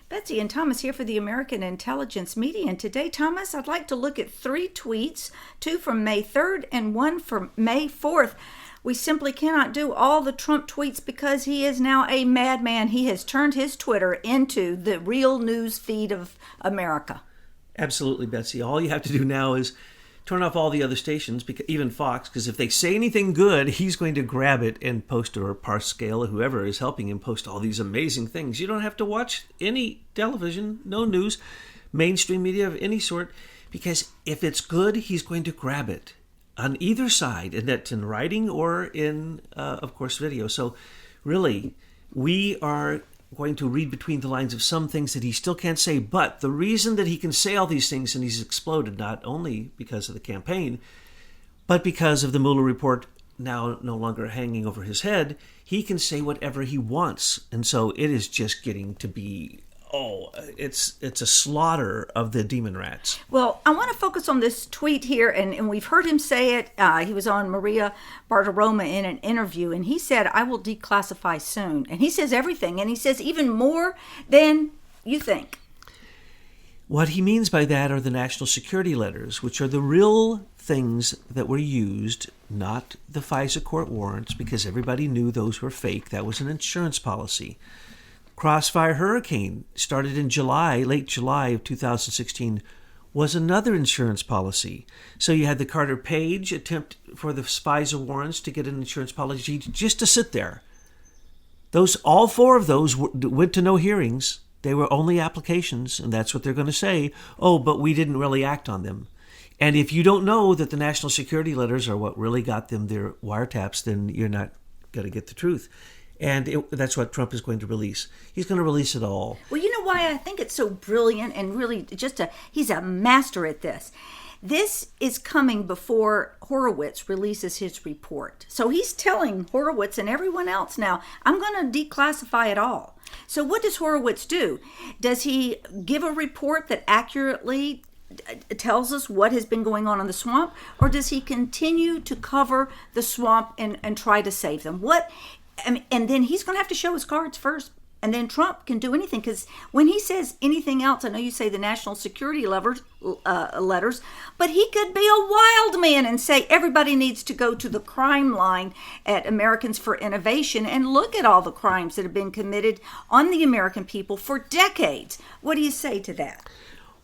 Betsy and Thomas here for the American Intelligence Media. And today, Thomas, I'd like to look at 3 tweets, 2 from May 3rd and 1 from May 4th. We simply cannot do all the Trump tweets because he is now a madman. He has turned his Twitter into the real news feed of America. Absolutely, Betsy. All you have to do now is turn off all the other stations, even Fox, because if they say anything good, he's going to grab it and post, or Parscale, or whoever is helping him post all these amazing things. You don't have to watch any television, no news, mainstream media of any sort, because if it's good, he's going to grab it on either side, and that's in writing or in, of course, video. So really, we are going to read between the lines of some things that he still can't say. But the reason that he can say all these things and he's exploded, not only because of the campaign, but because of the Mueller report now no longer hanging over his head, he can say whatever he wants. And so it is just getting to be, it's a slaughter of the demon rats. Well, I want to focus on this tweet here, and we've heard him say it. He was on Maria Bartiromo in an interview, and he said, "I will declassify soon." And he says everything, and he says even more than you think. What he means by that are the national security letters, which are the real things that were used, not the FISA court warrants, because everybody knew those were fake. That was an insurance policy. Crossfire Hurricane started in late July of 2016, was another insurance policy. So you had the Carter Page attempt for the FISA warrants to get an insurance policy just to sit there. All 4 of those went to no hearings. They were only applications, and that's what they're going to say. But we didn't really act on them. And if you don't know that the national security letters are what really got them their wiretaps, then you're not going to get the truth. And that's what Trump is going to release. He's going to release it all. Well, you know why I think it's so brilliant and really he's a master at this. This is coming before Horowitz releases his report. So he's telling Horowitz and everyone else now, I'm going to declassify it all. So what does Horowitz do? Does he give a report that accurately tells us what has been going on in the swamp? Or does he continue to cover the swamp and try to save them? And then he's going to have to show his cards first. And then Trump can do anything. Because when he says anything else, I know you say the national security letters, but he could be a wild man and say everybody needs to go to the crime line at Americans for Innovation and look at all the crimes that have been committed on the American people for decades. What do you say to that?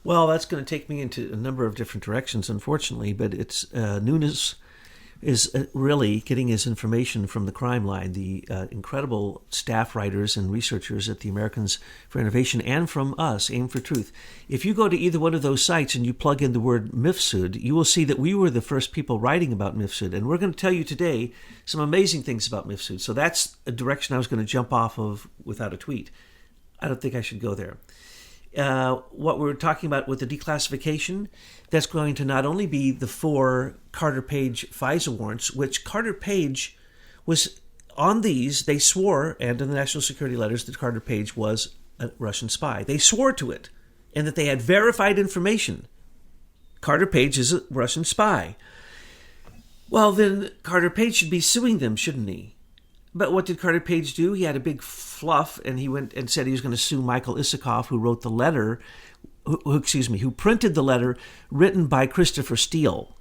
Well, that's going to take me into a number of different directions, unfortunately. But it's Nunes is really getting his information from the crime line, the incredible staff writers and researchers at the Americans for Innovation, and from us, Aim for Truth. If you go to either one of those sites and you plug in the word Mifsud, you will see that we were the first people writing about Mifsud, and we're going to tell you today some amazing things about Mifsud. So that's a direction I was going to jump off of without a tweet. I don't think I should go there. What we're talking about with the declassification, that's going to not only be the 4 Carter Page FISA warrants, which Carter Page was on these, they swore, and in the national security letters, that Carter Page was a Russian spy. They swore to it, and that they had verified information. Carter Page is a Russian spy. Well, then Carter Page should be suing them, shouldn't he? But what did Carter Page do? He had a big fluff, and he went and said he was going to sue Michael Isikoff, who wrote the letter, who printed the letter written by Christopher Steele,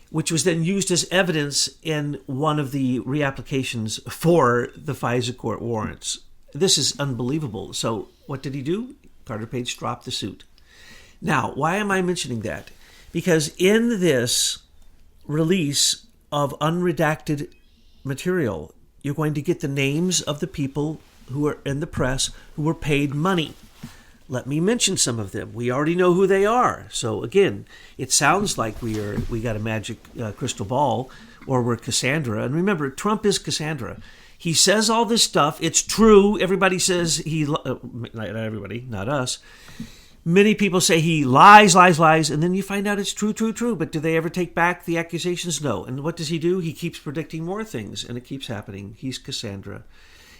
which was then used as evidence in one of the reapplications for the FISA court warrants. This is unbelievable. So what did he do? Carter Page dropped the suit. Now, why am I mentioning that? Because in this release of unredacted material, you're going to get the names of the people who are in the press who were paid money. Let me mention some of them. We already know who they are. So again, it sounds like we got a magic crystal ball, or we're Cassandra. And remember, Trump is Cassandra. He says all this stuff. It's true. Everybody says not everybody, not us. Many people say he lies, and then you find out it's true. But do they ever take back the accusations? No. And what does he do? He keeps predicting more things, and it keeps happening. He's Cassandra.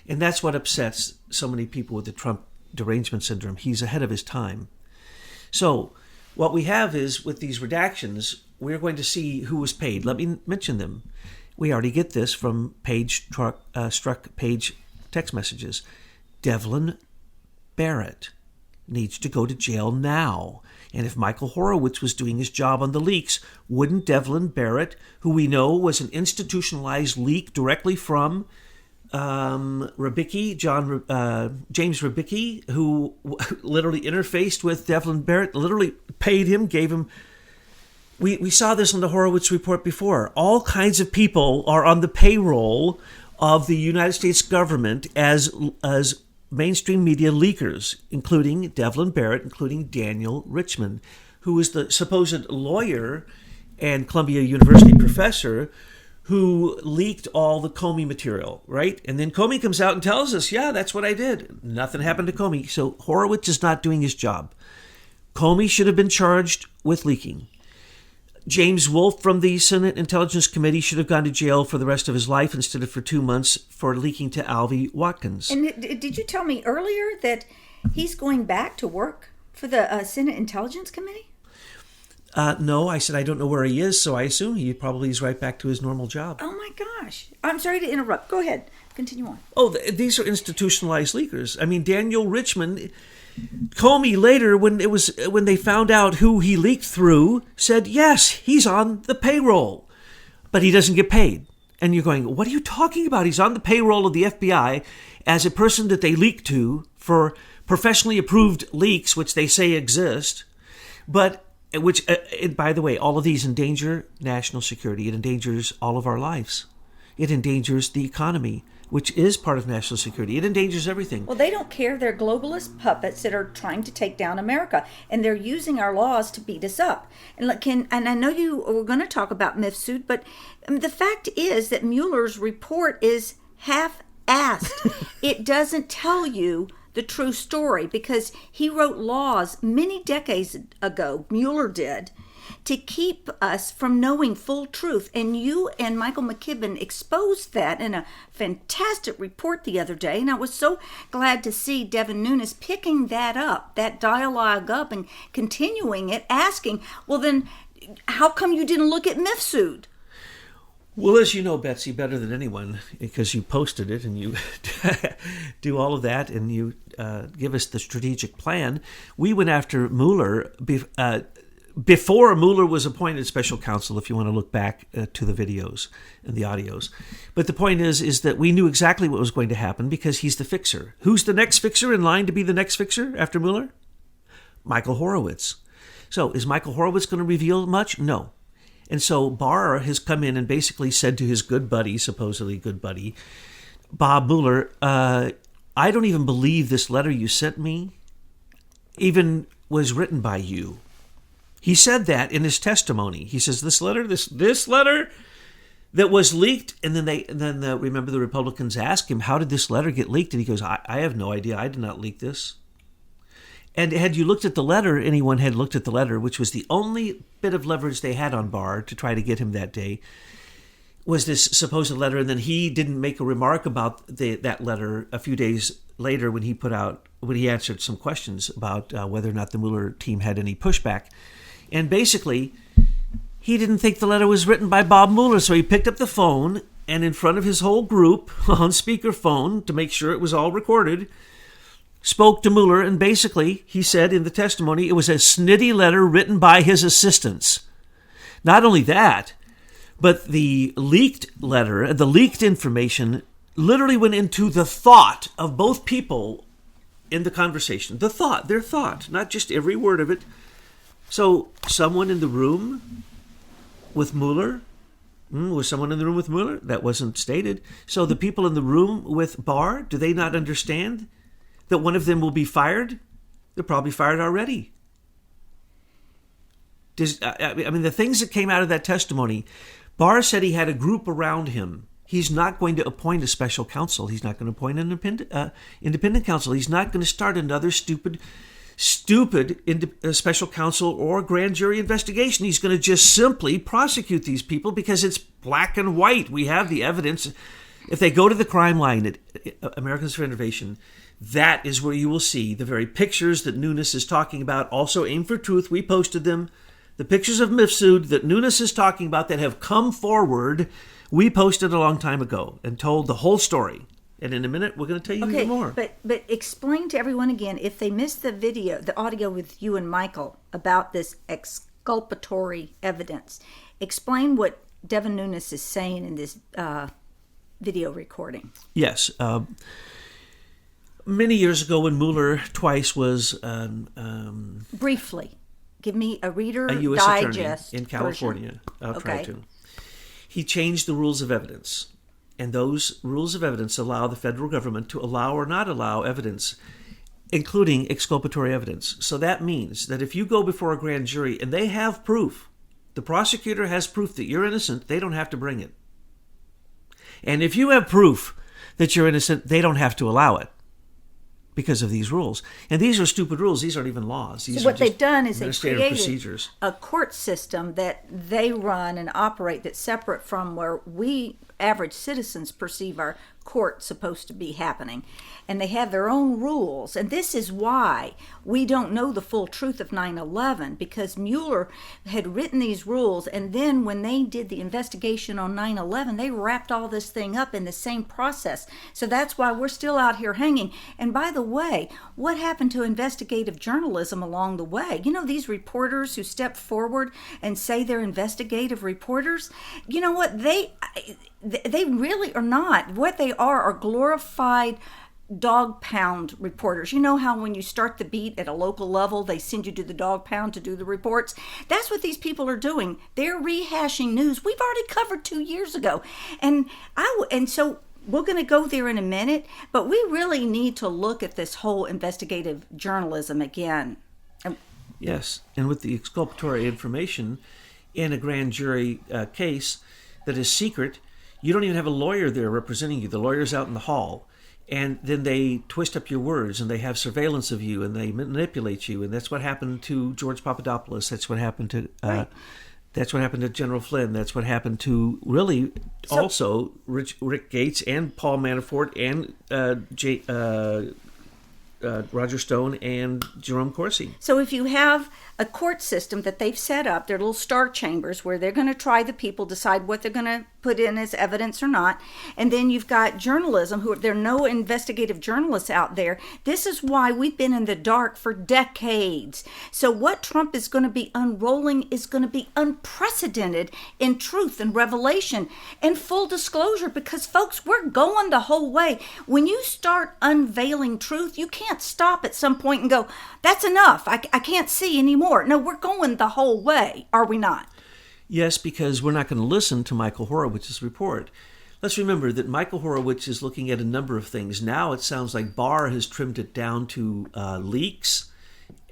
And that's what upsets so many people with the Trump derangement syndrome. He's ahead of his time. So what we have is, with these redactions, we're going to see who was paid. Let me mention them. We already get this from Struck Page text messages. Devlin Barrett, needs to go to jail now. And if Michael Horowitz was doing his job on the leaks, wouldn't Devlin Barrett, who we know was an institutionalized leak directly from Rybicki, James Rybicki, who literally interfaced with Devlin Barrett, literally paid him, gave him... We saw this on the Horowitz report before. All kinds of people are on the payroll of the United States government as mainstream media leakers, including Devlin Barrett, including Daniel Richman, who is the supposed lawyer and Columbia University professor who leaked all the Comey material, right? And then Comey comes out and tells us, yeah, that's what I did. Nothing happened to Comey. So Horowitz is not doing his job. Comey should have been charged with leaking. James Wolfe from the Senate Intelligence Committee should have gone to jail for the rest of his life instead of for 2 months for leaking to Alvy Watkins. And did you tell me earlier that he's going back to work for the Senate Intelligence Committee? No, I said I don't know where he is, so I assume he probably is right back to his normal job. Oh my gosh. I'm sorry to interrupt. Go ahead. Continue on. Oh, these are institutionalized leakers. I mean, Daniel Richman... Comey later, when they found out who he leaked through, said, yes, he's on the payroll, but he doesn't get paid. And you're going, what are you talking about? He's on the payroll of the FBI as a person that they leak to for professionally approved leaks, which they say exist, but which, by the way, all of these endanger national security. It endangers all of our lives. It endangers the economy, which is part of national security. It endangers everything. Well, they don't care. They're globalist puppets that are trying to take down America, and they're using our laws to beat us up. And I know you were going to talk about Mifsud, but the fact is that Mueller's report is half-assed. It doesn't tell you the true story because he wrote laws many decades ago, Mueller did, to keep us from knowing full truth. And you and Michael McCabe exposed that in a fantastic report the other day. And I was so glad to see Devin Nunes picking that up, that dialogue up and continuing it, asking, well, then how come you didn't look at Mifsud? Well, as you know, Betsy, better than anyone, because you posted it and you do all of that and you give us the strategic plan, we went after Mueller before Mueller was appointed special counsel, if you want to look back to the videos and the audios. But the point is that we knew exactly what was going to happen because he's the fixer. Who's the next fixer in line to be the next fixer after Mueller? Michael Horowitz. So is Michael Horowitz going to reveal much? No. And so Barr has come in and basically said to his good buddy, supposedly good buddy, Bob Mueller, I don't even believe this letter you sent me even was written by you. He said that in his testimony. He says this letter that was leaked, and then remember the Republicans asked him, how did this letter get leaked? And he goes, I have no idea. I did not leak this. And had you looked at the letter, anyone had looked at the letter, which was the only bit of leverage they had on Barr to try to get him that day, was this supposed letter. And then he didn't make a remark about that letter a few days later when he answered some questions about whether or not the Mueller team had any pushback. And basically, he didn't think the letter was written by Bob Mueller, so he picked up the phone and in front of his whole group on speakerphone to make sure it was all recorded, spoke to Mueller, and basically, he said in the testimony, it was a snitty letter written by his assistants. Not only that, but the leaked letter, the leaked information literally went into the thought of both people in the conversation. Their thought, not just every word of it. So, someone in the room with Mueller? Was someone in the room with Mueller? That wasn't stated. So, the people in the room with Barr, do they not understand that one of them will be fired? They're probably fired already. The things that came out of that testimony, Barr said he had a group around him. He's not going to appoint a special counsel. He's not going to appoint an independent counsel. He's not going to start another stupid special counsel or grand jury investigation. He's going to just simply prosecute these people because it's black and white. We have the evidence. If they go to the crime line at Americans for Innovation, that is where you will see the very pictures that Nunes is talking about. Also, Aim for Truth, we posted them. The pictures of Mifsud that Nunes is talking about that have come forward, we posted a long time ago and told the whole story. And in a minute, we're going to tell you even more. But explain to everyone again, if they missed the audio with you and Michael about this exculpatory evidence, explain what Devin Nunes is saying in this video recording. Yes. Many years ago when Mueller twice was... Briefly, give me a Reader a U.S. Digest attorney in California. version. I'll try to. He changed the rules of evidence. And those rules of evidence allow the federal government to allow or not allow evidence, including exculpatory evidence. So that means that if you go before a grand jury and they have proof, the prosecutor has proof that you're innocent, they don't have to bring it. And if you have proof that you're innocent, they don't have to allow it because of these rules. And these are stupid rules. These aren't even laws. These so are what they've done is they've created procedures. A court system that they run and operate that's separate from where we average citizens perceive our court supposed to be happening. And they have their own rules. And this is why we don't know the full truth of 9/11, because Mueller had written these rules, and then when they did the investigation on 9/11, they wrapped all this thing up in the same process. So that's why we're still out here hanging. And by the way, what happened to investigative journalism along the way? You know, these reporters who step forward and say they're investigative reporters, you know what? They really are not. What they are glorified dog pound reporters. You know how when you start the beat at a local level, they send you to the dog pound to do the reports? That's what these people are doing. They're rehashing news we've already covered 2 years ago. And so we're going to go there in a minute, but we really need to look at this whole investigative journalism again. Yes, and with the exculpatory information in a grand jury case that is secret, you don't even have a lawyer there representing you. The lawyer's out in the hall. And then they twist up your words, and they have surveillance of you, and they manipulate you. And that's what happened to George Papadopoulos. That's what happened to that's what happened to General Flynn. That's what happened to also Rick Gates and Paul Manafort and Roger Stone and Jerome Corsi. So if you have a court system that they've set up, their little star chambers where they're going to try the people, decide what they're going to put in as evidence or not, and then you've got journalism, there are no investigative journalists out there. This is why we've been in the dark for decades. So what Trump is going to be unrolling is going to be unprecedented in truth and revelation and full disclosure, because folks, we're going the whole way. When you start unveiling truth, you can't stop at some point and go, that's enough, I can't see anymore. No, we're going the whole way, are we not? Yes, because we're not going to listen to Michael Horowitz's report. Let's remember that Michael Horowitz is looking at a number of things. Now it sounds like Barr has trimmed it down to leaks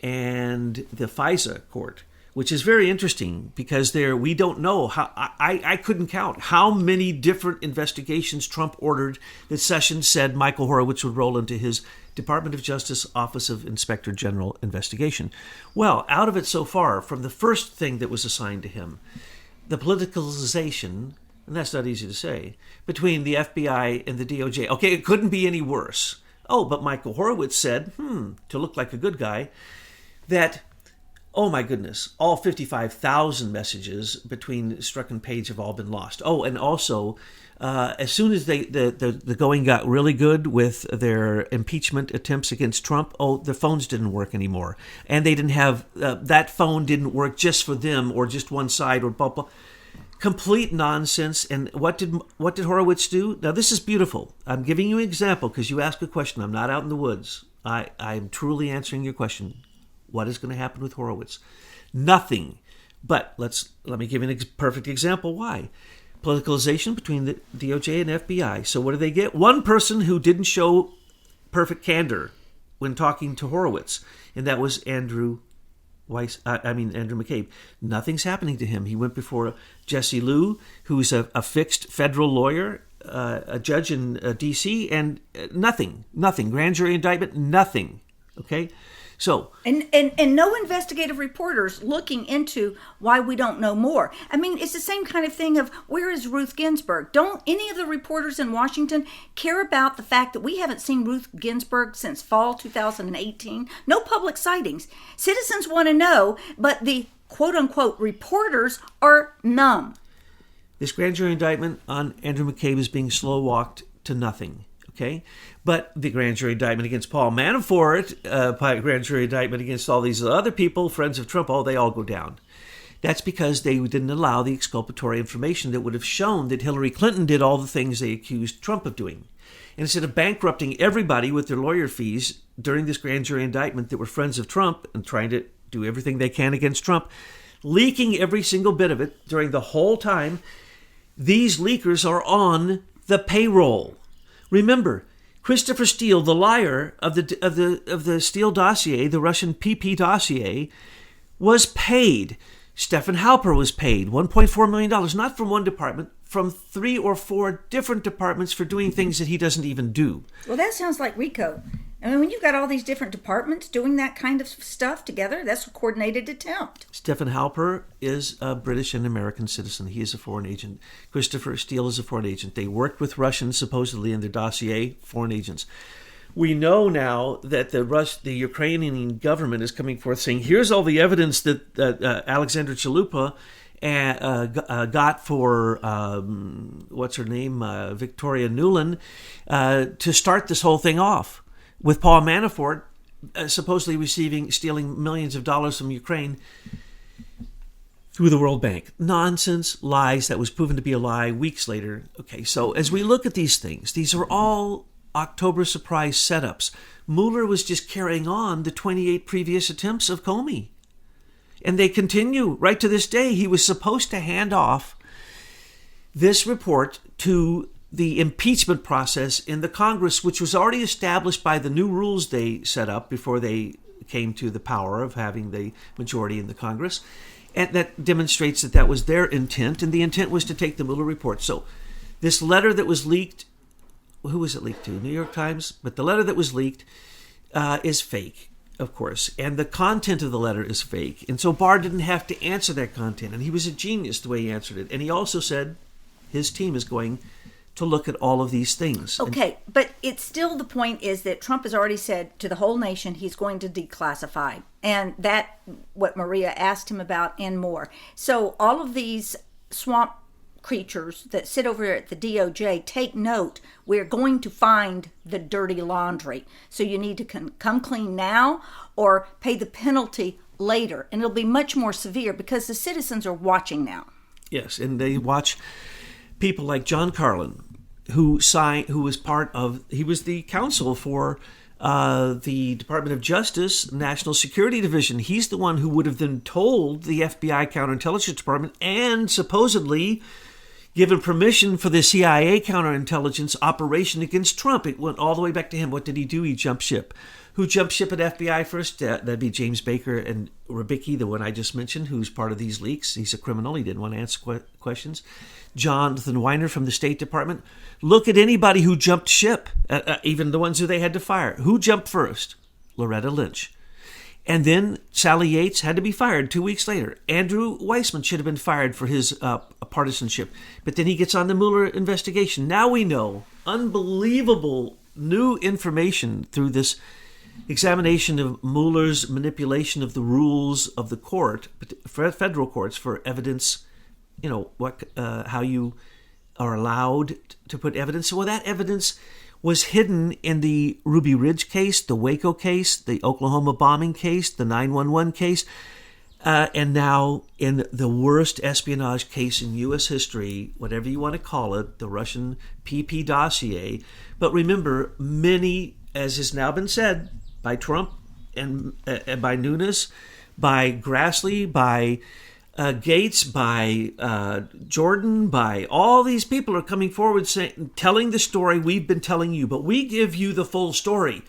and the FISA court, which is very interesting because we don't know how. I couldn't count how many different investigations Trump ordered that Sessions said Michael Horowitz would roll into his Department of Justice Office of Inspector General investigation. Well, out of it so far, from the first thing that was assigned to him, the politicalization, and that's not easy to say, between the FBI and the DOJ. Okay, it couldn't be any worse. Oh, but Michael Horowitz said, to look like a good guy, that, oh my goodness, all 55,000 messages between Strzok and Page have all been lost. Oh, and also, as soon as the going got really good with their impeachment attempts against Trump, the phones didn't work anymore. And they didn't have, that phone didn't work just for them or just one side or blah, blah. Complete nonsense. And what did Horowitz do? Now, this is beautiful. I'm giving you an example because you asked a question. I'm not out in the woods. I'm truly answering your question. What is going to happen with Horowitz? Nothing. But let me give you a perfect example why. Politicalization between the DOJ and FBI. So what do they get? One person who didn't show perfect candor when talking to Horowitz, and that was Andrew McCabe. Nothing's happening to him. He went before Jesse Liu, who's a fixed federal lawyer, a judge in D.C., and nothing. Grand jury indictment, nothing. Okay? So and no investigative reporters looking into why we don't know more. I mean, it's the same kind of thing of where is Ruth Ginsburg? Don't any of the reporters in Washington care about the fact that we haven't seen Ruth Ginsburg since fall 2018? No public sightings. Citizens want to know, but the quote-unquote reporters are numb. This grand jury indictment on Andrew McCabe is being slow-walked to nothing. okay? But the grand jury indictment against Paul Manafort, grand jury indictment against all these other people, friends of Trump, they all go down. That's because they didn't allow the exculpatory information that would have shown that Hillary Clinton did all the things they accused Trump of doing. And instead of bankrupting everybody with their lawyer fees during this grand jury indictment that were friends of Trump and trying to do everything they can against Trump, leaking every single bit of it during the whole time, these leakers are on the payroll. Remember, Christopher Steele, the liar of the Steele dossier, the Russian PP dossier, was paid. Stephen Halper was paid $1.4 million, not from one department, from 3 or 4 different departments for doing things that he doesn't even do. Well, that sounds like RICO. I mean, when you've got all these different departments doing that kind of stuff together, that's a coordinated attempt. Stephen Halper is a British and American citizen. He is a foreign agent. Christopher Steele is a foreign agent. They worked with Russians, supposedly, in their dossier, foreign agents. We know now that the Ukrainian government is coming forth saying, here's all the evidence that Alexandra Chalupa got for, what's her name, Victoria Nuland, to start this whole thing off, with Paul Manafort supposedly stealing millions of dollars from Ukraine through the World Bank. Nonsense, lies. That was proven to be a lie weeks later. Okay, so as we look at these things, these are all October surprise setups. Mueller was just carrying on the 28 previous attempts of Comey. And they continue right to this day. He was supposed to hand off this report to the impeachment process in the Congress, which was already established by the new rules they set up before they came to the power of having the majority in the Congress. And that demonstrates that was their intent, and the intent was to take the Mueller report. So this letter that was leaked, who was it leaked to? New York Times? But the letter that was leaked is fake, of course. And the content of the letter is fake. And so Barr didn't have to answer that content. And he was a genius the way he answered it. And he also said his team is going to look at all of these things. Okay, but it's still, the point is that Trump has already said to the whole nation he's going to declassify. And that, what Maria asked him about, and more. So all of these swamp creatures that sit over at the DOJ, take note. We're going to find the dirty laundry. So you need to come clean now or pay the penalty later. And it'll be much more severe because the citizens are watching now. Yes, and they watch people like John Carlin, who was he was the counsel for the Department of Justice National Security Division. He's the one who would have then told the FBI Counterintelligence Department and supposedly given permission for the CIA counterintelligence operation against Trump. It went all the way back to him. What did he do? He jumped ship. Who jumped ship at FBI first? That'd be James Baker and Rubicki, the one I just mentioned, who's part of these leaks. He's a criminal. He didn't want to answer questions. Jonathan Weiner from the State Department. Look at anybody who jumped ship, even the ones who they had to fire. Who jumped first? Loretta Lynch. And then Sally Yates had to be fired 2 weeks later. Andrew Weissman should have been fired for his partisanship. But then he gets on the Mueller investigation. Now we know unbelievable new information through this examination of Mueller's manipulation of the rules of the court, federal courts, for evidence, how you are allowed to put evidence. Well, that evidence was hidden in the Ruby Ridge case, the Waco case, the Oklahoma bombing case, the 9/11 case, and now in the worst espionage case in U.S. history, whatever you want to call it, the Russian PP dossier. But remember, many, as has now been said by Trump and by Nunes, by Grassley, by Gates, by Jordan, by all these people are coming forward telling the story we've been telling you, but we give you the full story.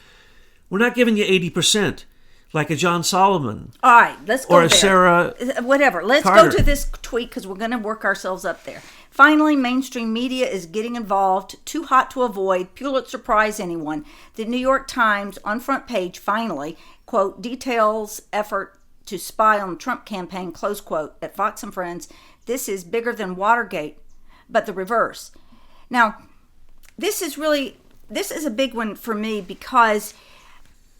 We're not giving you 80%, like a John Solomon. All right, let's go or a there. Sarah Whatever. Let's Carter. go to this tweet because we're going to work ourselves up there. Finally, mainstream media is getting involved. Too hot to avoid. Pulitzer Prize anyone. The New York Times on front page finally, quote, details effort to spy on the Trump campaign, close quote, at Fox and Friends. This is bigger than Watergate, but the reverse. Now, this is a big one for me because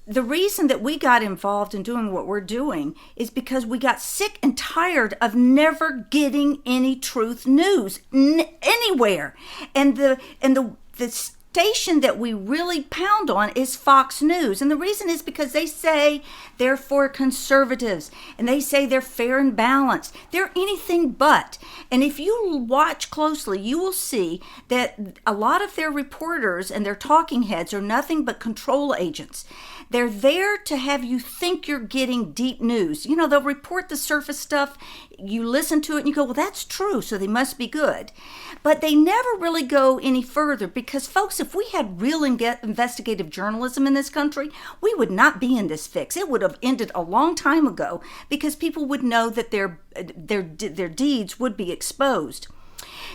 the reason that we got involved in doing what we're doing is because we got sick and tired of never getting any truth news anywhere. And the station that we really pound on is Fox News. And the reason is because they say they're for conservatives and they say they're fair and balanced. They're anything but. And if you watch closely, you will see that a lot of their reporters and their talking heads are nothing but control agents. They're there to have you think you're getting deep news. You know, they'll report the surface stuff. You listen to it and you go, well, that's true, so they must be good. But they never really go any further because, folks, if we had real investigative journalism in this country, we would not be in this fix. It would have ended a long time ago because people would know that their deeds would be exposed.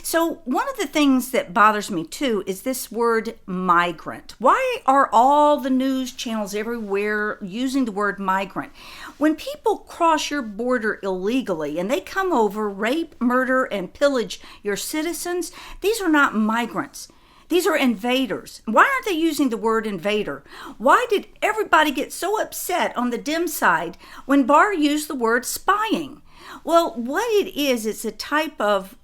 So one of the things that bothers me too is this word migrant. Why are all the news channels everywhere using the word migrant? When people cross your border illegally and they come over, rape, murder, and pillage your citizens, these are not migrants. These are invaders. Why aren't they using the word invader? Why did everybody get so upset on the Dem side when Barr used the word spying? Well, what it is, it's a type of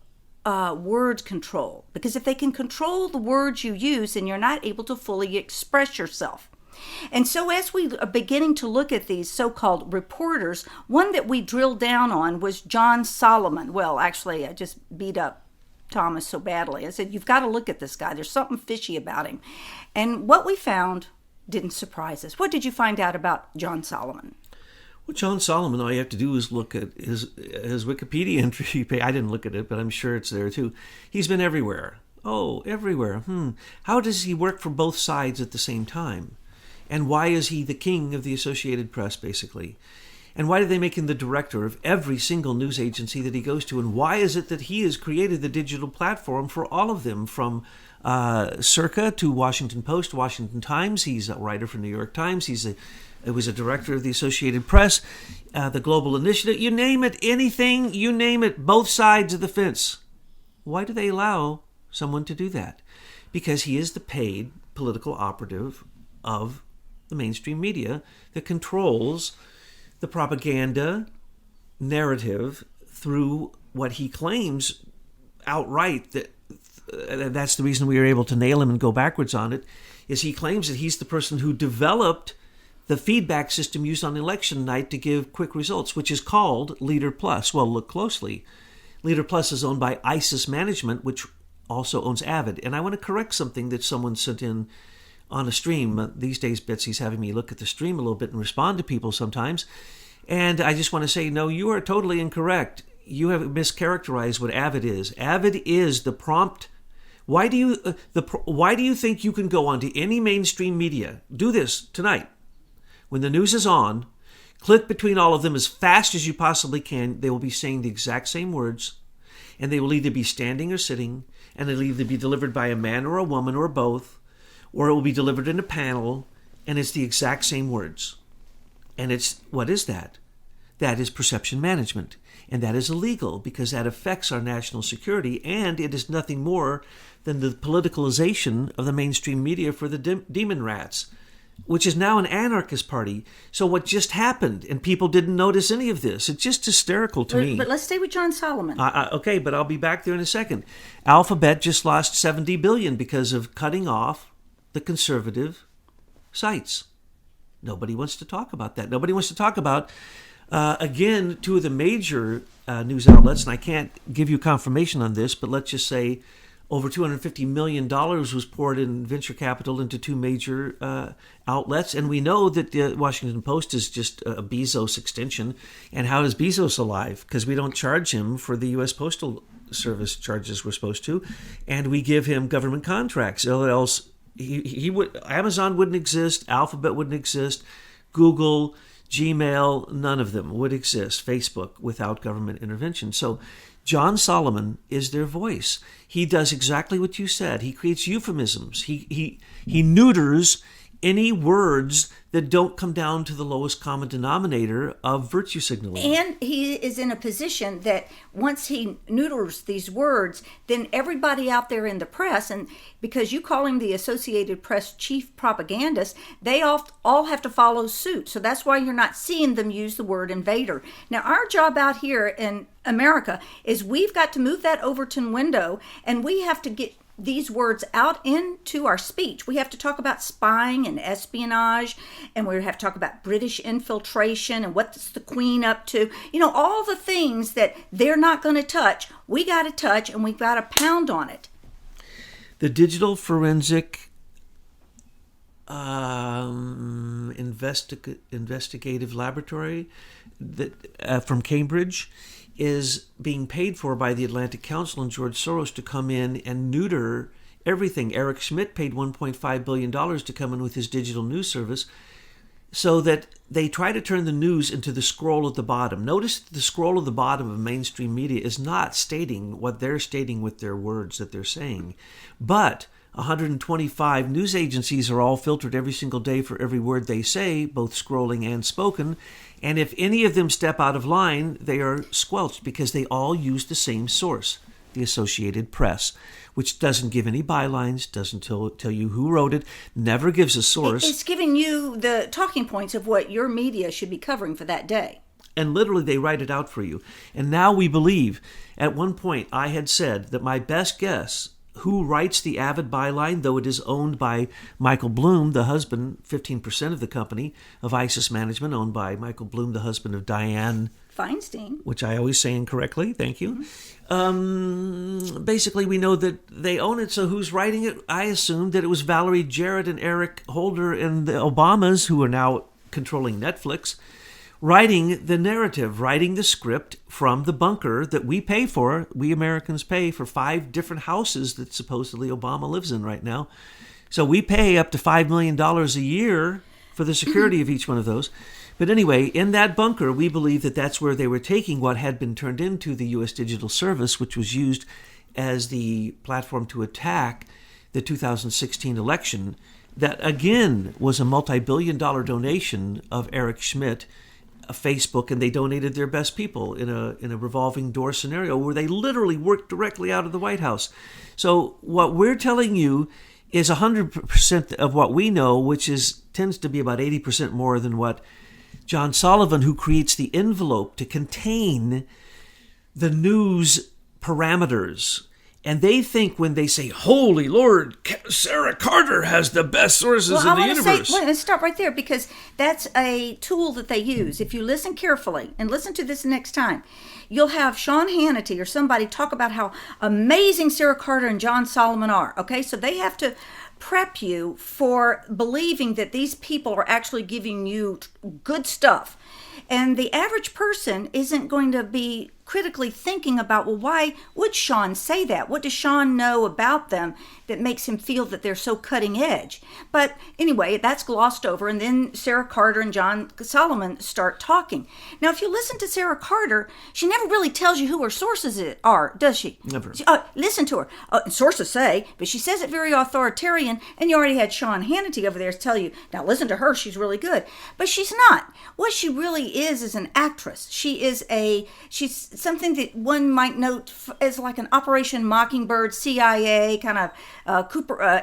word control, because if they can control the words you use, then you're not able to fully express yourself. And so as we are beginning to look at these so-called reporters, one that we drilled down on was John Solomon. Well, actually, I just beat up Thomas so badly. I said, you've got to look at this guy. There's something fishy about him. And what we found didn't surprise us. What did you find out about John Solomon? Well, John Solomon, all you have to do is look at his Wikipedia entry. I didn't look at it, but I'm sure it's there too. He's been everywhere. Oh, everywhere. How does he work for both sides at the same time? And why is he the king of the Associated Press, basically? And why do they make him the director of every single news agency that he goes to? And why is it that he has created the digital platform for all of them, from Circa to Washington Post, Washington Times? He's a writer for New York Times. It was a director of the Associated Press, the Global Initiative. You name it, anything, you name it, both sides of the fence. Why do they allow someone to do that? Because he is the paid political operative of the mainstream media that controls the propaganda narrative through what he claims outright. That's the reason we were able to nail him and go backwards on it, is he claims that he's the person who developed the feedback system used on election night to give quick results, which is called Leader Plus. Well, look closely. Leader Plus is owned by ISIS Management, which also owns Avid. And I want to correct something that someone sent in on a stream. These days, Betsy's having me look at the stream a little bit and respond to people sometimes. And I just want to say, no, you are totally incorrect. You have mischaracterized what Avid is. Avid is the prompt. Why do you think you can go onto any mainstream media? Do this tonight. When the news is on, click between all of them as fast as you possibly can. They will be saying the exact same words, and they will either be standing or sitting, and it'll either be delivered by a man or a woman or both, or it will be delivered in a panel, and it's the exact same words. And what is that? That is perception management, and that is illegal because that affects our national security, and it is nothing more than the politicalization of the mainstream media for the demon rats, which is now an anarchist party. So what just happened, and people didn't notice any of this, it's just hysterical to me. But let's stay with John Solomon. Okay, but I'll be back there in a second. Alphabet just lost $70 billion because of cutting off the conservative sites. Nobody wants to talk about that. Nobody wants to talk about, again, two of the major news outlets, and I can't give you confirmation on this, but let's just say over $250 million was poured in venture capital into two major outlets. And we know that the Washington Post is just a Bezos extension. And how is Bezos alive? Because we don't charge him for the U.S. Postal Service charges we're supposed to. And we give him government contracts. Or else Amazon wouldn't exist. Alphabet wouldn't exist. Google, Gmail, none of them would exist. Facebook without government intervention. So John Solomon is their voice. He does exactly what you said. He creates euphemisms. He neuters any words that don't come down to the lowest common denominator of virtue signaling. And he is in a position that once he neuters these words, then everybody out there in the press, and because you call him the Associated Press chief propagandist, they all have to follow suit. So that's why you're not seeing them use the word invader. Now, our job out here in America is we've got to move that Overton window, and we have to these words out into our speech. We have to talk about spying and espionage, and we have to talk about British infiltration and what's the Queen up to. All the things that they're not going to touch, we got to touch, and we got to pound on it. The digital forensic investigative laboratory that from Cambridge is being paid for by the Atlantic Council and George Soros to come in and neuter everything. Eric Schmidt paid $1.5 billion to come in with his digital news service so that they try to turn the news into the scroll at the bottom. Notice the scroll at the bottom of mainstream media is not stating what they're stating with their words that they're saying, but 125 news agencies are all filtered every single day for every word they say, both scrolling and spoken. And if any of them step out of line, they are squelched because they all use the same source, the Associated Press, which doesn't give any bylines, doesn't tell you who wrote it, never gives a source. It's giving you the talking points of what your media should be covering for that day. And literally they write it out for you. And now we believe, at one point I had said that my best guess who writes the Avid byline, though it is owned by Michael Bloom, the husband, 15% of the company of ISIS Management, owned by Michael Bloom, the husband of Diane Feinstein, which I always say incorrectly. Thank you. Basically, we know that they own it, so who's writing it? I assumed that it was Valerie Jarrett and Eric Holder and the Obamas, who are now controlling Netflix, writing the narrative, writing the script from the bunker that we pay for. We Americans pay for 5 different houses that supposedly Obama lives in right now. So we pay up to $5 million a year for the security of each one of those. But anyway, in that bunker, we believe that that's where they were taking what had been turned into the U.S. Digital Service, which was used as the platform to attack the 2016 election. That, again, was a multi-billion-dollar donation of Eric Schmidt, Facebook, and they donated their best people in a revolving door scenario where they literally worked directly out of the White House. So what we're telling you is 100% of what we know, which tends to be about 80% more than what John Sullivan, who creates the envelope to contain the news parameters. And they think when they say, "Holy Lord, Sarah Carter has the best sources in the universe." Let's stop right there, because that's a tool that they use. If you listen carefully, and listen to this next time, you'll have Sean Hannity or somebody talk about how amazing Sarah Carter and John Solomon are. Okay, so they have to prep you for believing that these people are actually giving you good stuff. And the average person isn't going to be critically thinking about, well, why would Sean say that? What does Sean know about them that makes him feel that they're so cutting edge? But anyway, that's glossed over, and then Sarah Carter and John Solomon start talking. Now, if you listen to Sarah Carter, she never really tells you who her sources are, does she? Never. Listen to her. Sources say, but she says it very authoritarian, and you already had Sean Hannity over there to tell you, now listen to her, she's really good. But she's not. What she really is an actress. She's something that one might note as like an Operation Mockingbird, CIA kind of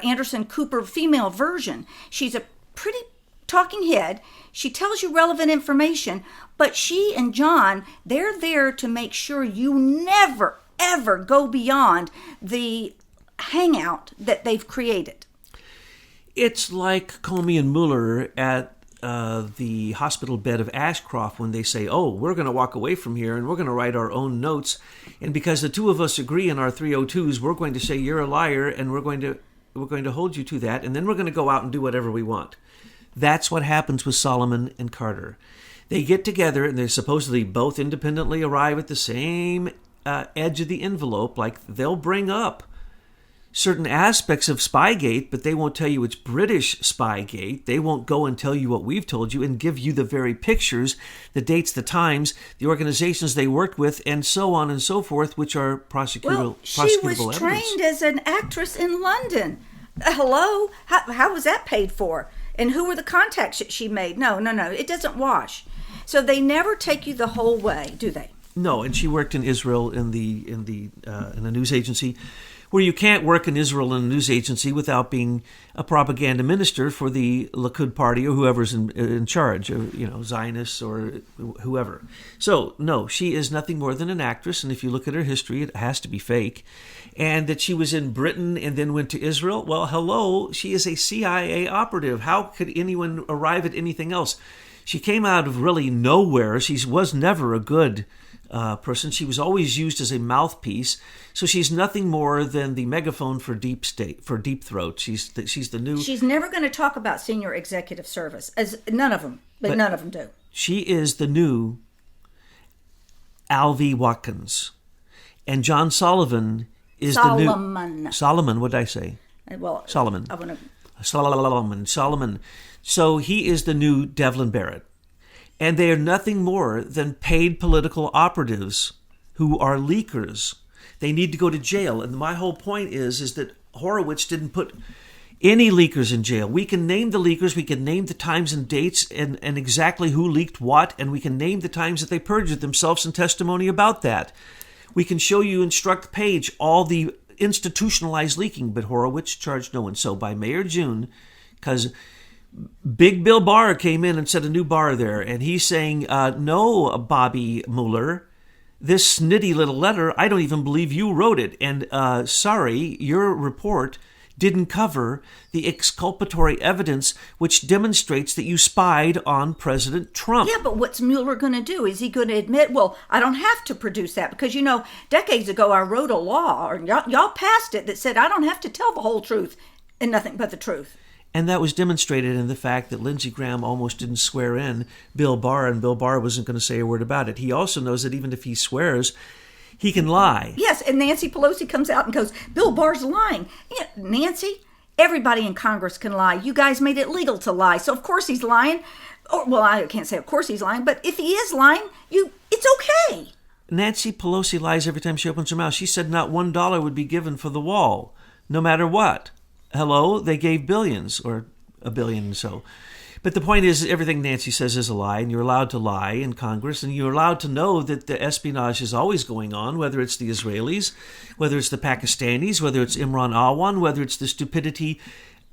Anderson Cooper female version. She's a pretty talking head. She tells you relevant information, but she and John, they're there to make sure you never, ever go beyond the hangout that they've created. It's like Comey and Mueller at the hospital bed of Ashcroft when they say, "Oh, we're going to walk away from here and we're going to write our own notes, and because the two of us agree in our 302s, we're going to say you're a liar, and we're going to hold you to that, and then we're going to go out and do whatever we want." That's what happens with Solomon and Carter. They get together and they supposedly both independently arrive at the same edge of the envelope. Like, they'll bring up certain aspects of Spygate, but they won't tell you it's British Spygate. They won't go and tell you what we've told you and give you the very pictures, the dates, the times, the organizations they worked with, and so on and so forth, which are prosecutable evidence. She was trained as an actress in London. Hello? How was that paid for? And who were the contacts that she made? No. It doesn't wash. So they never take you the whole way, do they? No, and she worked in Israel in a news agency where you can't work in Israel in a news agency without being a propaganda minister for the Likud party or whoever's in charge, Zionists or whoever. So, no, she is nothing more than an actress, and if you look at her history, it has to be fake. And that she was in Britain and then went to Israel, well, hello, she is a CIA operative. How could anyone arrive at anything else? She came out of really nowhere. She was never a good person. She was always used as a mouthpiece. So she's nothing more than the megaphone for deep throat. She's the new. She's never going to talk about senior executive service, as none of them do. She is the new Alvy Watkins, and John Sullivan is the new Solomon. What did I say? Well, Solomon. I want to. Solomon. So he is the new Devlin Barrett. And they are nothing more than paid political operatives who are leakers. They need to go to jail. And my whole point is that Horowitz didn't put any leakers in jail. We can name the leakers. We can name the times and dates and exactly who leaked what. And we can name the times that they perjured themselves in testimony about that. We can show you, instruct Page, all the institutionalized leaking. But Horowitz charged no one. So by May or June, because Big Bill Barr came in and set a new bar there, and he's saying, no, Bobby Mueller, this snitty little letter, I don't even believe you wrote it. And sorry, your report didn't cover the exculpatory evidence which demonstrates that you spied on President Trump. Yeah, but what's Mueller going to do? Is he going to admit, well, I don't have to produce that? Because, decades ago I wrote a law, or y'all passed it, that said I don't have to tell the whole truth and nothing but the truth. And that was demonstrated in the fact that Lindsey Graham almost didn't swear in Bill Barr, and Bill Barr wasn't going to say a word about it. He also knows that even if he swears, he can lie. Yes, and Nancy Pelosi comes out and goes, Bill Barr's lying. Yeah, Nancy, everybody in Congress can lie. You guys made it legal to lie, so of course he's lying. Or, well, I can't say of course he's lying, but if he is lying, it's okay. Nancy Pelosi lies every time she opens her mouth. She said not $1 would be given for the wall, no matter what. Hello, they gave billions, or $1 billion or so. But the point is, everything Nancy says is a lie, and you're allowed to lie in Congress, and you're allowed to know that the espionage is always going on, whether it's the Israelis, whether it's the Pakistanis, whether it's Imran Awan, whether it's the stupidity,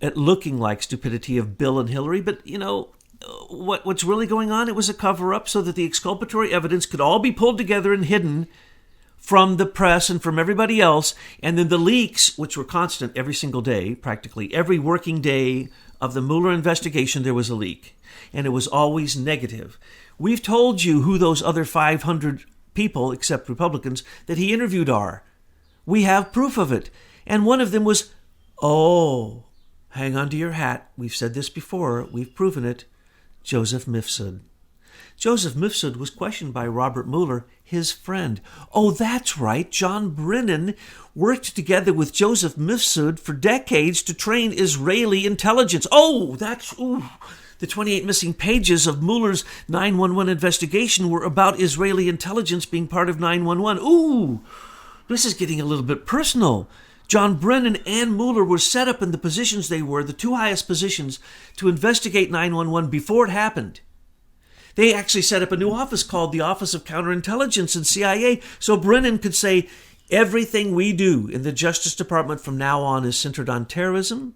looking like stupidity of Bill and Hillary. But, what's really going on? It was a cover-up so that the exculpatory evidence could all be pulled together and hidden from the press and from everybody else, and then the leaks, which were constant every single day, practically every working day of the Mueller investigation, there was a leak, and it was always negative. We've told you who those other 500 people, except Republicans, that he interviewed are. We have proof of it, and one of them was, hang on to your hat, we've said this before, we've proven it, Joseph Mifsud. Joseph Mifsud was questioned by Robert Mueller, his friend. Oh, that's right. John Brennan worked together with Joseph Mifsud for decades to train Israeli intelligence. The 28 missing pages of Mueller's 9/11 investigation were about Israeli intelligence being part of 9/11. This is getting a little bit personal. John Brennan and Mueller were set up in the positions they were, the two highest positions, to investigate 9/11 before it happened. They actually set up a new office called the Office of Counterintelligence in CIA, so Brennan could say, everything we do in the Justice Department from now on is centered on terrorism,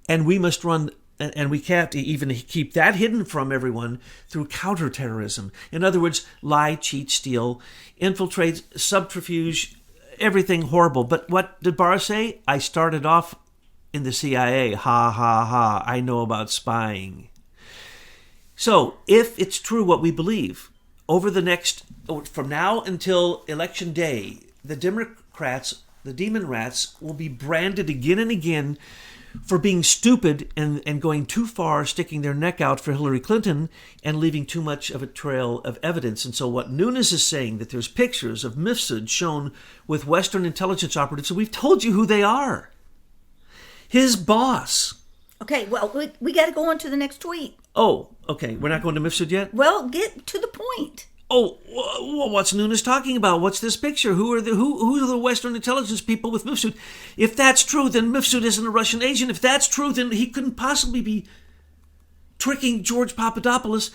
and we must run, and we can't even keep that hidden from everyone through counterterrorism. In other words, lie, cheat, steal, infiltrate, subterfuge, everything horrible. But what did Barr say? I started off in the CIA. Ha, ha, ha. I know about spying. So, if it's true what we believe, from now until Election Day, the Democrats, the demon rats, will be branded again and again for being stupid and going too far, sticking their neck out for Hillary Clinton and leaving too much of a trail of evidence. And so what Nunes is saying, that there's pictures of Mifsud shown with Western intelligence operatives, so we've told you who they are. His boss. Okay, well, we got to go on to the next tweet. Oh, okay. We're not going to Mifsud yet? Well, get to the point. Oh, what's Nunes talking about? What's this picture? Who are the Western intelligence people with Mifsud? If that's true, then Mifsud isn't a Russian agent. If that's true, then he couldn't possibly be tricking George Papadopoulos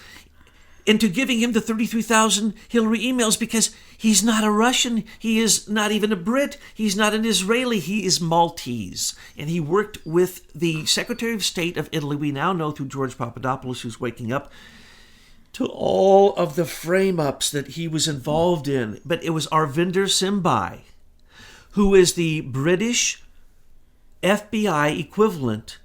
into giving him the 33,000 Hillary emails because he's not a Russian. He is not even a Brit. He's not an Israeli. He is Maltese. And he worked with the Secretary of State of Italy, we now know through George Papadopoulos, who's waking up, to all of the frame-ups that he was involved in. But it was Arvinder Simbai, who is the British FBI equivalent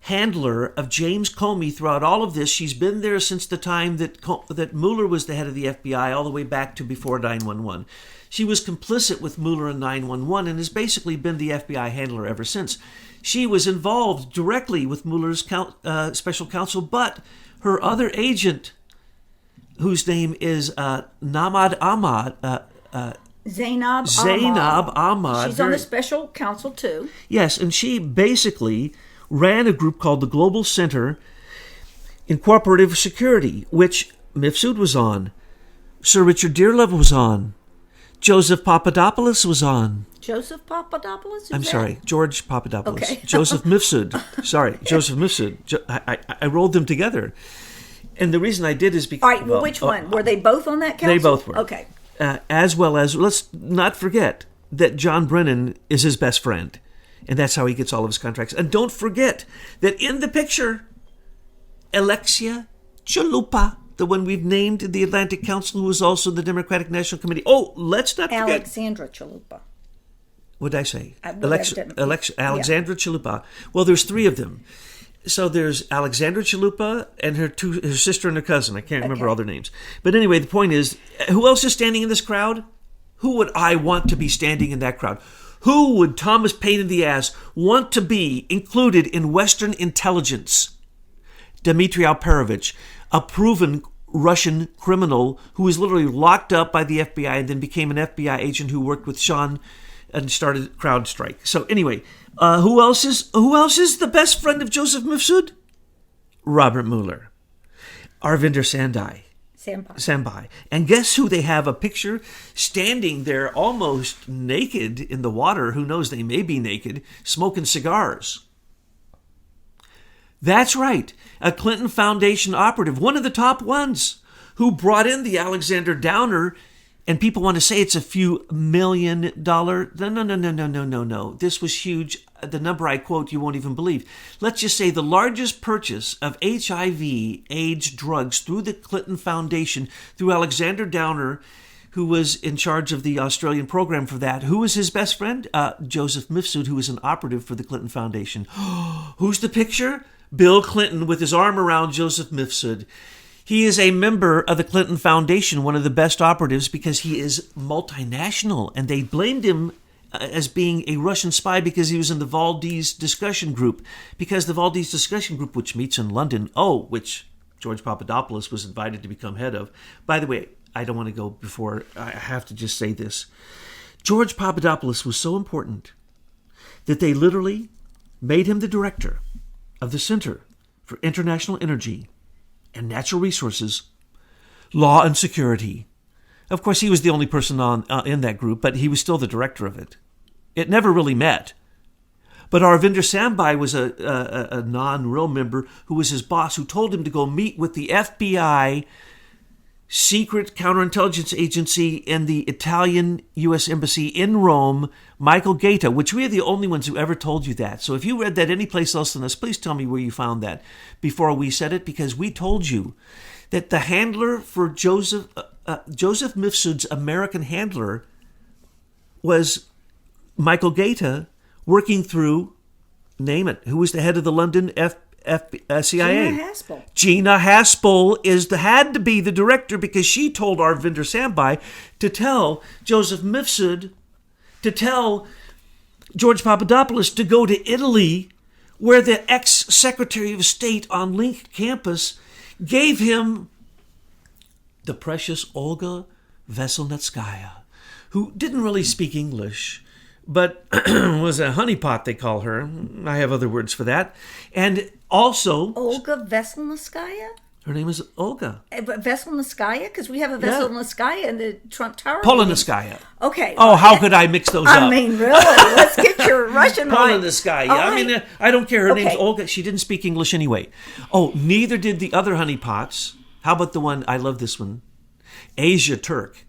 handler of James Comey throughout all of this. She's been there since the time that Mueller was the head of the FBI, all the way back to before 9/11. She was complicit with Mueller in 9/11 and has basically been the FBI handler ever since. She was involved directly with Mueller's special counsel, but her other agent, whose name is Zainab Ahmad. She's on the special counsel too. Yes, and she basically ran a group called the Global Center in Cooperative Security, which Mifsud was on, Sir Richard Dearlove was on, Joseph Papadopoulos was on. Joseph Papadopoulos? George Papadopoulos. Okay. Joseph Mifsud. Joseph Mifsud. I rolled them together. And the reason I did is because... All right, well, which one? Were they both on that council? They both were. Okay. As well as, let's not forget that John Brennan is his best friend. And that's how he gets all of his contracts. And don't forget that in the picture, Alexia Chalupa, the one we've named in the Atlantic Council, who is also the Democratic National Committee. Oh, let's not forget... Alexandra Chalupa. What did I say? Alexandra Chalupa. Well, there's three of them. So there's Alexandra Chalupa and her sister and her cousin. I can't remember all their names. But anyway, the point is, who else is standing in this crowd? Who would I want to be standing in that crowd? Who would Thomas Paine in the ass want to be included in Western intelligence? Dmitry Alperovitch, a proven Russian criminal who was literally locked up by the FBI and then became an FBI agent who worked with Sean and started CrowdStrike. So anyway, who else is the best friend of Joseph Mifsud? Robert Mueller, Arvinder Sambai. And guess who they have a picture standing there almost naked in the water? Who knows, they may be naked, smoking cigars. That's right, a Clinton Foundation operative, one of the top ones, who brought in the Alexander Downer. And people want to say it's a few $1 million. No. This was huge. The number I quote, you won't even believe. Let's just say the largest purchase of HIV/AIDS drugs through the Clinton Foundation, through Alexander Downer, who was in charge of the Australian program for that. Who was his best friend? Joseph Mifsud, who was an operative for the Clinton Foundation. Who's the picture? Bill Clinton with his arm around Joseph Mifsud. He is a member of the Clinton Foundation, one of the best operatives, because he is multinational. And they blamed him as being a Russian spy because he was in the Valdez discussion group. Because the Valdez discussion group, which meets in London, which George Papadopoulos was invited to become head of. By the way, I don't want to go before, I have to just say this. George Papadopoulos was so important that they literally made him the director of the Center for International Energy and Natural Resources, Law and Security. Of course, he was the only person in that group, but he was still the director of it. It never really met. But Arvinder Sambai was a non-real member who was his boss, who told him to go meet with the FBI secret counterintelligence agency in the Italian U.S. Embassy in Rome, Michael Gaeta, which we are the only ones who ever told you that. So if you read that anyplace else than us, please tell me where you found that before we said it, because we told you that the handler for Joseph Mifsud's American handler was Michael Gaeta, working through, name it, who was the head of the London CIA. Gina Haspel had to be the director because she told Arvinder Sambai to tell Joseph Mifsud, to tell George Papadopoulos to go to Italy, where the ex-Secretary of State on Link campus gave him the precious Olga Veselnitskaya, who didn't really speak English, but was a honeypot, they call her. I have other words for that. And also... Olga Veselnitskaya? Her name is Olga. Veselnitskaya? Because we have a Veselnitskaya in the Trump Tower. Polonitskaya. Okay. Oh, how could I mix those up? I mean, really? Let's get your Russian right. Polonitskaya. I mean, I don't care. Her name's Olga. She didn't speak English anyway. Oh, neither did the other honeypots. How about the one, I love this one, Asia Turk.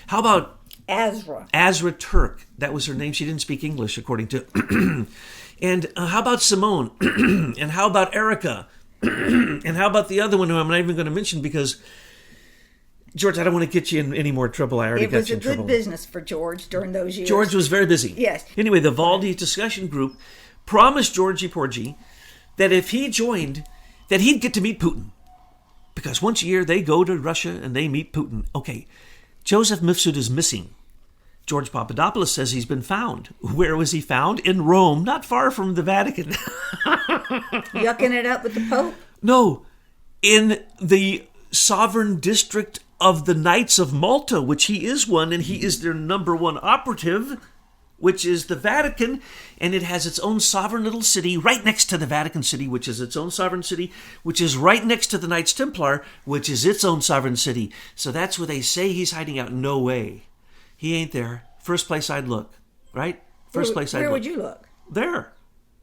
How about Azra Turk? That was her name. She didn't speak English, according to... And how about Simone? And how about Erica? And how about the other one who I'm not even going to mention because... George, I don't want to get you in any more trouble. I already got you in trouble. It was a good business for George during those years. George was very busy. Yes. Anyway, the Valdi discussion group promised Georgie Porgy that if he joined, that he'd get to meet Putin. Because once a year they go to Russia and they meet Putin. Okay, Joseph Mifsud is missing. George Papadopoulos says he's been found. Where was he found? In Rome, not far from the Vatican. Yucking it up with the Pope? No, in the sovereign district of the Knights of Malta, which he is one, and he is their number one operative, which is the Vatican, and it has its own sovereign little city right next to the Vatican City, which is its own sovereign city, which is right next to the Knights Templar, which is its own sovereign city. So that's where they say he's hiding out. No way. He ain't there. First place I'd look, right? First place I'd look. Where would you look? There.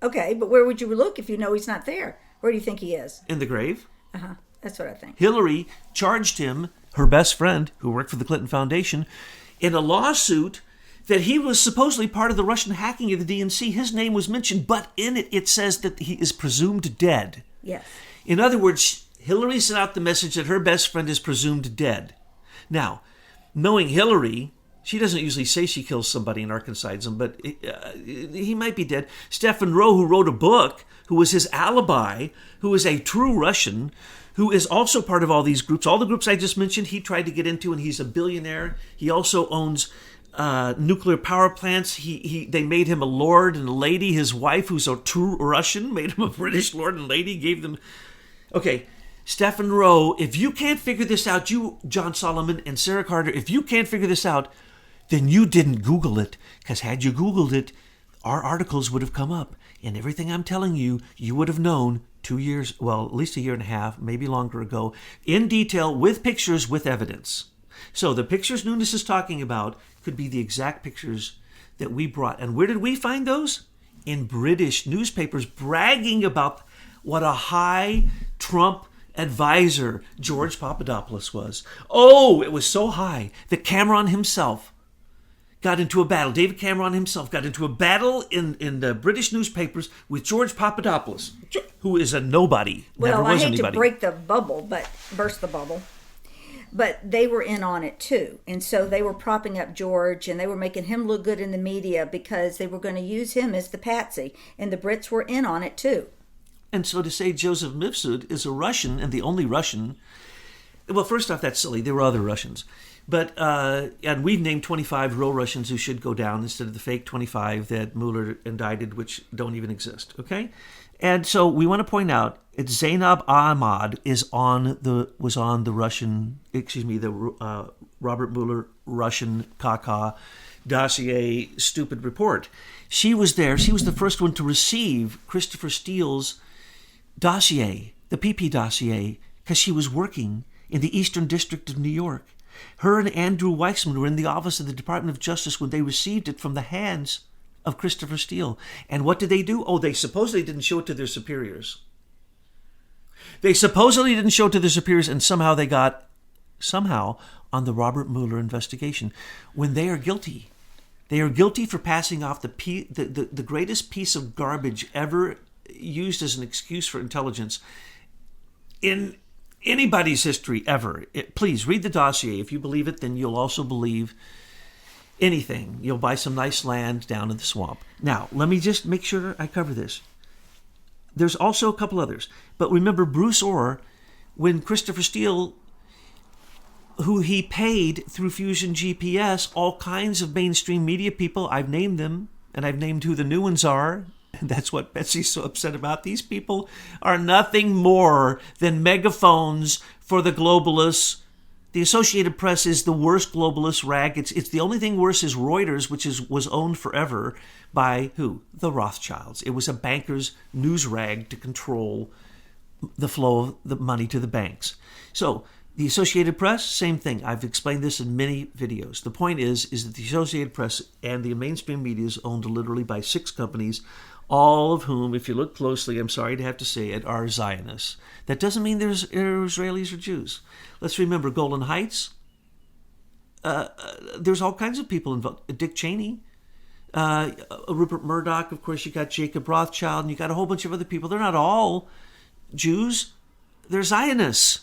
Okay, but where would you look if you know he's not there? Where do you think he is? In the grave. Uh-huh. That's what I think. Hillary charged him, her best friend, who worked for the Clinton Foundation, in a lawsuit that he was supposedly part of the Russian hacking of the DNC. His name was mentioned, but in it, it says that he is presumed dead. Yes. In other words, Hillary sent out the message that her best friend is presumed dead. Now, knowing Hillary, she doesn't usually say she kills somebody and arkancides them, but he might be dead. Stephen Rowe, who wrote a book, who was his alibi, who is a true Russian, who is also part of all these groups. All the groups I just mentioned, he tried to get into, and he's a billionaire. He also owns nuclear power plants. They made him a lord and a lady. His wife, who's a true Russian, made him a British lord and lady, gave them... Okay, Stephen Rowe, if you can't figure this out, you, John Solomon and Sarah Carter, if you can't figure this out, then you didn't Google it. Because had you Googled it, our articles would have come up. And everything I'm telling you, you would have known 2 years, well, at least a year and a half, maybe longer ago, in detail, with pictures, with evidence. So the pictures Nunes is talking about could be the exact pictures that we brought. And where did we find those? In British newspapers bragging about what a high Trump advisor George Papadopoulos was. Oh, it was so high that Cameron himself got into a battle. David Cameron himself got into a battle in the British newspapers with George Papadopoulos, who is a nobody. Well, never was I hate anybody. to break the bubble, burst the bubble. But they were in on it too. And so they were propping up George and they were making him look good in the media because they were going to use him as the patsy. And the Brits were in on it too. And so to say Joseph Mifsud is a Russian and the only Russian, well, first off, that's silly. There were other Russians. But, and we've named 25 real Russians who should go down instead of the fake 25 that Mueller indicted, which don't even exist, okay? And so we want to point out that Zainab Ahmad was on the Robert Mueller Russian caca dossier stupid report. She was there. She was the first one to receive Christopher Steele's dossier, the PP dossier, because she was working in the Eastern District of New York. Her and Andrew Weissman were in the office of the Department of Justice when they received it from the hands of Christopher Steele. And what did they do? Oh, they supposedly didn't show it to their superiors. They supposedly didn't show it to their superiors, and somehow they got, on the Robert Mueller investigation, when they are guilty. They are guilty for passing off the greatest piece of garbage ever used as an excuse for intelligence in anybody's history ever. Please read the dossier. If you believe it, then you'll also believe anything. You'll buy some nice land down in the swamp. Now, let me just make sure I cover this. There's also a couple others. But remember Bruce Orr, when Christopher Steele, who he paid through Fusion GPS, all kinds of mainstream media people, I've named them, and I've named who the new ones are. And that's what Betsy's so upset about. These people are nothing more than megaphones for the globalists. The Associated Press is the worst globalist rag. It's the only thing worse is Reuters, which was owned forever by who? The Rothschilds. It was a banker's news rag to control the flow of the money to the banks. So the Associated Press, same thing. I've explained this in many videos. The point is that the Associated Press and the mainstream media is owned literally by 6 companies, all of whom, if you look closely, I'm sorry to have to say it, are Zionists. That doesn't mean there's Israelis or Jews. Let's remember Golan Heights. There's all kinds of people involved. Dick Cheney, Rupert Murdoch, of course, you got Jacob Rothschild, and you got a whole bunch of other people. They're not all Jews. They're Zionists.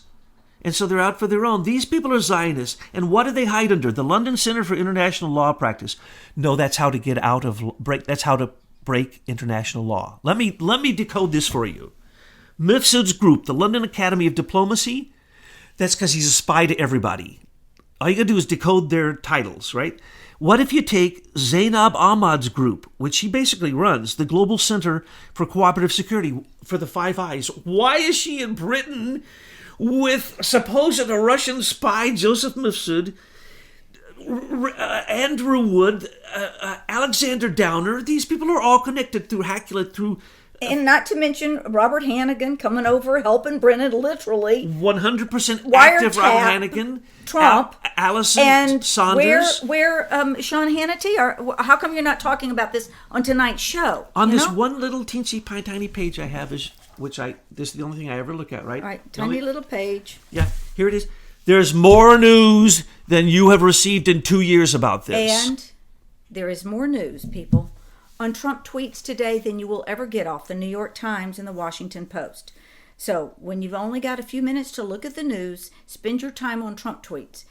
And so they're out for their own. These people are Zionists. And what do they hide under? The London Center for International Law Practice. No, that's how to get out of that's how to break international law. Let me decode this for you. Mifsud's group, the London Academy of Diplomacy, that's because he's a spy to everybody. All you got to do is decode their titles, right? What if you take Zainab Ahmad's group, which he basically runs, the Global Center for Cooperative Security for the Five Eyes? Why is she in Britain with supposed Russian spy Joseph Mifsud, Andrew Wood, Alexander Downer? These people are all connected through Hackula, through... And not to mention Robert Hannigan coming over, helping Brennan, literally. 100% active Robert Hannigan. Trump. Allison and Saunders. Where Sean Hannity? Or how come you're not talking about this on tonight's show? On this one little teensy tiny page I have, this is the only thing I ever look at, right? All right, tiny little page. Yeah, here it is. There's more news than you have received in 2 years about this. And there is more news, people, on Trump tweets today than you will ever get off the New York Times and the Washington Post. So when you've only got a few minutes to look at the news, spend your time on Trump tweets.